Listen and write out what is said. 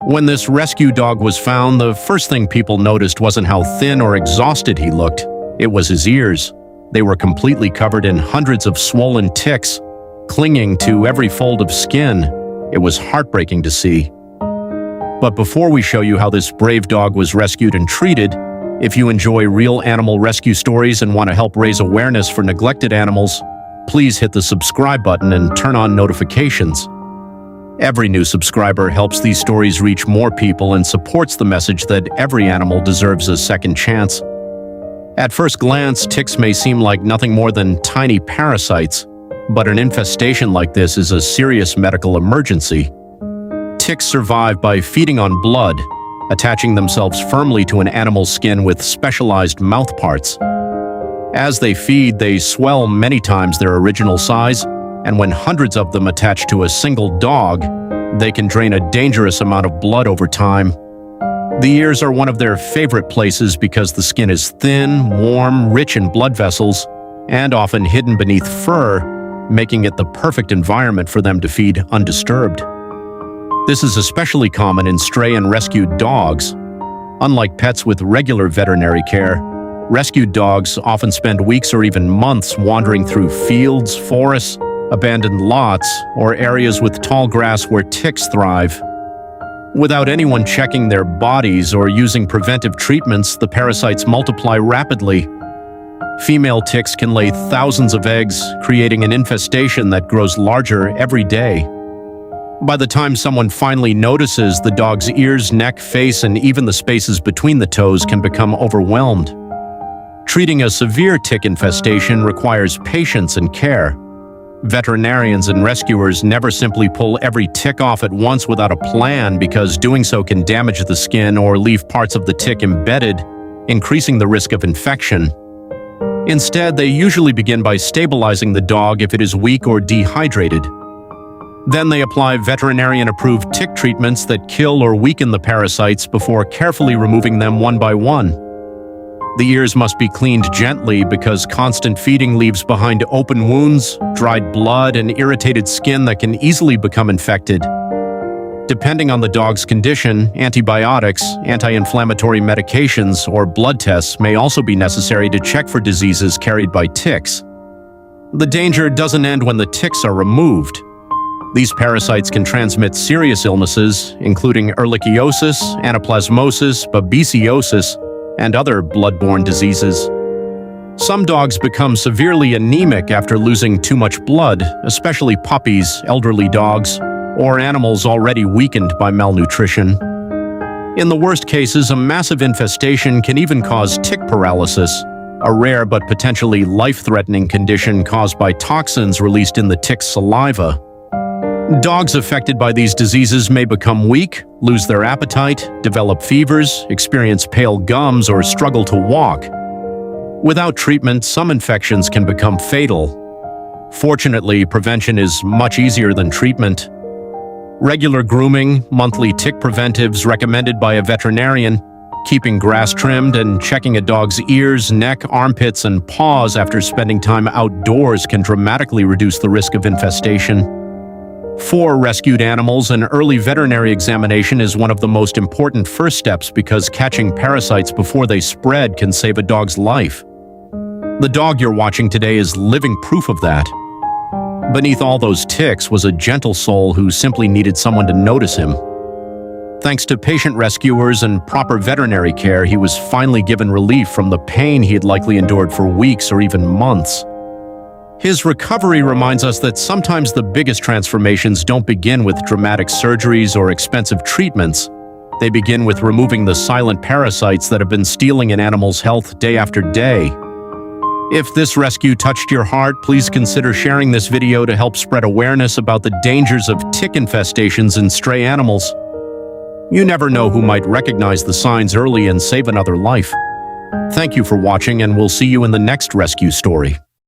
When this rescue dog was found, the first thing people noticed wasn't how thin or exhausted he looked. It was his ears. They were completely covered in hundreds of swollen ticks, clinging to every fold of skin. It was heartbreaking to see. But before we show you how this brave dog was rescued and treated, if you enjoy real animal rescue stories and want to help raise awareness for neglected animals, please hit the subscribe button and turn on notifications. Every new subscriber helps these stories reach more people and supports the message that every animal deserves a second chance. At first glance, ticks may seem like nothing more than tiny parasites, but an infestation like this is a serious medical emergency. Ticks survive by feeding on blood, attaching themselves firmly to an animal's skin with specialized mouth parts. As they feed, they swell many times their original size, and when hundreds of them attach to a single dog, they can drain a dangerous amount of blood over time. The ears are one of their favorite places because the skin is thin, warm, rich in blood vessels, and often hidden beneath fur, making it the perfect environment for them to feed undisturbed. This is especially common in stray and rescued dogs. Unlike pets with regular veterinary care, rescued dogs often spend weeks or even months wandering through fields, forests, abandoned lots, or areas with tall grass where ticks thrive. Without anyone checking their bodies or using preventive treatments, the parasites multiply rapidly. Female ticks can lay thousands of eggs, creating an infestation that grows larger every day. By the time someone finally notices, the dog's ears, neck, face, and even the spaces between the toes can become overwhelmed. Treating a severe tick infestation requires patience and care. Veterinarians and rescuers never simply pull every tick off at once without a plan, because doing so can damage the skin or leave parts of the tick embedded, increasing the risk of infection. Instead, they usually begin by stabilizing the dog if it is weak or dehydrated. Then they apply veterinarian-approved tick treatments that kill or weaken the parasites before carefully removing them one by one. The ears must be cleaned gently because constant feeding leaves behind open wounds, dried blood, and irritated skin that can easily become infected. Depending on the dog's condition, antibiotics, anti-inflammatory medications, or blood tests may also be necessary to check for diseases carried by ticks. The danger doesn't end when the ticks are removed. These parasites can transmit serious illnesses, including ehrlichiosis, anaplasmosis, babesiosis, and other blood-borne diseases. Some dogs become severely anemic after losing too much blood, especially puppies, elderly dogs, or animals already weakened by malnutrition. In the worst cases, a massive infestation can even cause tick paralysis, a rare but potentially life-threatening condition caused by toxins released in the tick's saliva. Dogs affected by these diseases may become weak, lose their appetite, develop fevers, experience pale gums, or struggle to walk. Without treatment, some infections can become fatal. Fortunately, prevention is much easier than treatment. Regular grooming, monthly tick preventives recommended by a veterinarian, keeping grass trimmed, and checking a dog's ears, neck, armpits, and paws after spending time outdoors can dramatically reduce the risk of infestation. For rescued animals, an early veterinary examination is one of the most important first steps because catching parasites before they spread can save a dog's life. The dog you're watching today is living proof of that. Beneath all those ticks was a gentle soul who simply needed someone to notice him. Thanks to patient rescuers and proper veterinary care, he was finally given relief from the pain he had likely endured for weeks or even months. His recovery reminds us that sometimes the biggest transformations don't begin with dramatic surgeries or expensive treatments. They begin with removing the silent parasites that have been stealing an animal's health day after day. If this rescue touched your heart, please consider sharing this video to help spread awareness about the dangers of tick infestations in stray animals. You never know who might recognize the signs early and save another life. Thank you for watching, and we'll see you in the next rescue story.